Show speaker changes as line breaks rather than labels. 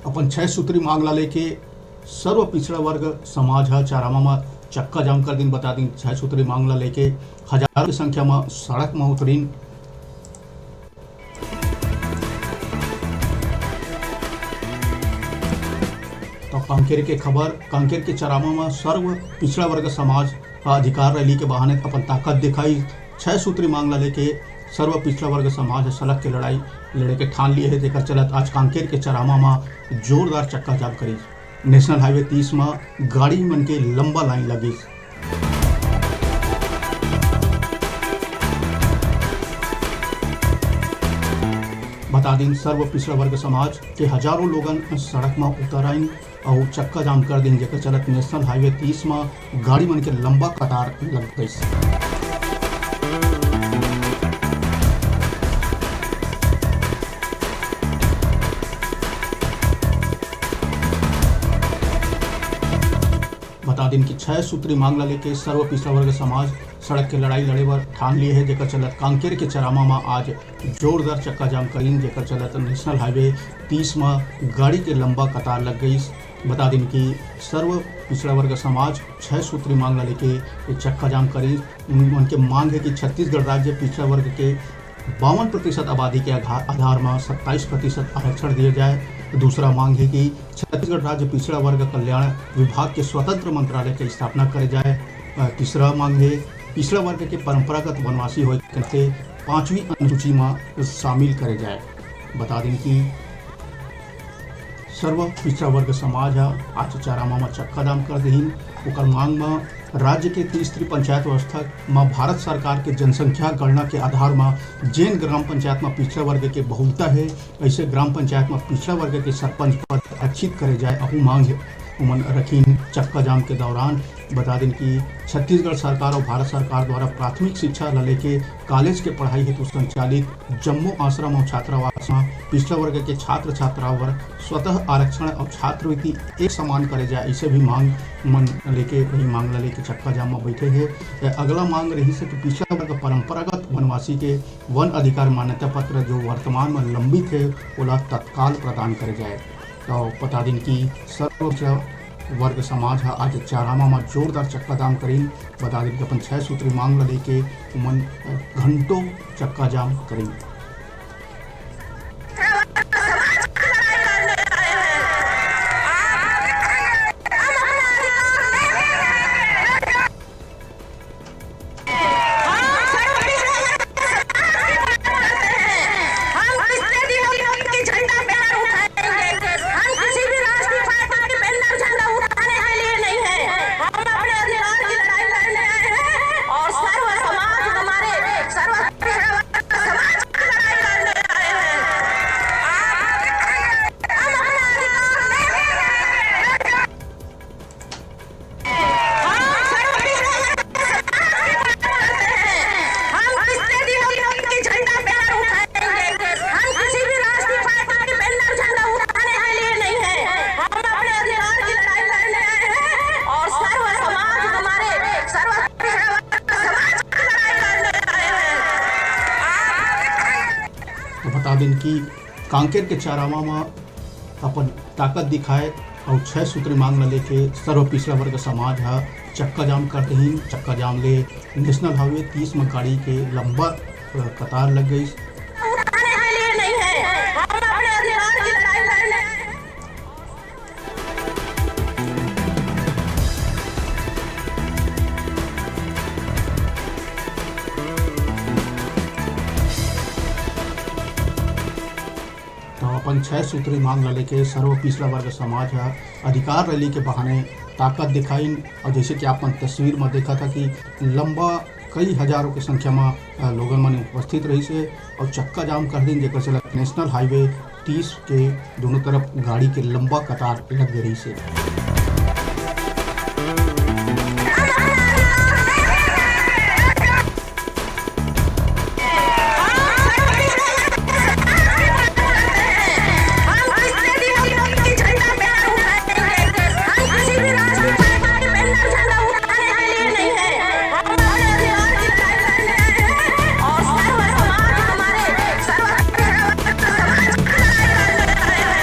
अपन 6 सूत्री मांग ला लेके सर्व पिछड़ा वर्ग समाज है चारामा में चक्का जाम कर दिन। बता दिन 6 सूत्री मांग ला लेके हजारों की संख्या में सड़क में उतरीन। तो कांकेर के खबर, कांकेर के चरामा में सर्व पिछड़ा वर्ग समाज अधिकार रैली के बहाने अपन ताकत दिखाई। 6 सूत्री मांग ला लेके सर्व पिछड़ा वर्ग समाज सड़क के लड़ाई लड़े के ठान लिए है। जेकर चलत आज कांकेर के चरामा में जोरदार चक्का जाम करी। नेशनल हाईवे 30 में गाड़ी मन के लंबा लाइन लगी। बता दिन सर्व पिछड़ा वर्ग समाज के हजारों लोगन सड़क में उतर आइन और चक्का जाम कर दिन। जेकर चलत नेशनल हाईवे 30 में गाड़ी मन के लंबा कतार लग गई। बता दिन कि 6 सूत्री मांग ला लेके सर्व पिछड़ा वर्ग समाज सड़क के लड़ाई लड़े बर ठान लिए है। जेकर चलत कांकेर के चरामा में आज जोरदार चक्का जाम करीन। जेकर चलत नेशनल हाईवे 30 में गाड़ी के लंबा कतार लग गई। बता दिन कि सर्व पिछड़ा वर्ग समाज 6 सूत्री मांग ला लेके चक्का जाम करी। उनके मांग है कि छत्तीसगढ़ राज्य पिछड़ा वर्ग के 52% आबादी के आधार में 27% आरक्षण दिया जाए। दूसरा मांग है कि छत्तीसगढ़ राज्य पिछड़ा वर्ग कल्याण विभाग के स्वतंत्र मंत्रालय की स्थापना करे जाए। तीसरा मांग है पिछड़ा वर्ग के परंपरागत वनवासी होए के 5वीं अनुसूची में शामिल करे जाए। बता दें कि सर्व पिछड़ा वर्ग समाज आज चारामा में चक्का जाम कर दहीन। ओकर मांग में राज्य के 30 पंचायत व्यवस्था में भारत सरकार के जनसंख्या गणना के आधार में जैन ग्राम पंचायत में पिछड़ा वर्ग के बहुलता है, ऐसे ग्राम पंचायत में पिछड़ा वर्ग के सरपंच पद आरक्षित करे जाए। अहू मांग उमन रखीन चक्का जाम के दौरान। बता दें कि छत्तीसगढ़ सरकार और भारत सरकार द्वारा प्राथमिक शिक्षा ला लेके कॉलेज के पढ़ाई हेतु संचालित जम्मू आश्रम और छात्रावास में पिछड़ा वर्ग के छात्र छात्राओं पर स्वतः आरक्षण और छात्रवृत्ति एक समान करे जाए। इसे भी मांग मन लेके वही मांग ला लेके चक्का जाम में बैठे है। अगला मांग रही से कि पिछड़ा वर्ग परंपरागत वनवासी के वन अधिकार मान्यता पत्र जो वर्तमान में लंबित है ओला तत्काल प्रदान करे जाए। तो बता दें कि सर्व वर्ग समाज आज चारामा में जोरदार चक्का जाम करीन। बता दें कि अपन 6 सूत्री मांग ला लेके उमन घंटों चक्का जाम करीन। बता दें कि कांकेर के चारामा में अपन ताकत दिखाए और 6 सूत्री मांग ला लेके सर्व पिछड़ा वर्ग समाज चक्का जाम कर दहीन। चक्का जाम ले नेशनल हाईवे 30 में गाड़ी के लंबा कतार लग गई। अपन 6 सूत्री मांग ला लेके सर्व पिछड़ा वर्ग समाज अधिकार रैली के बहाने ताकत दिखाई। और जैसे कि आपने तस्वीर में देखा था कि लंबा कई हजारों की संख्या में लोगन मन उपस्थित रही से और चक्का जाम कर दिन। जेकर चलत नेशनल हाईवे 30 के दोनों तरफ गाड़ी के लंबा कतार लग गई से।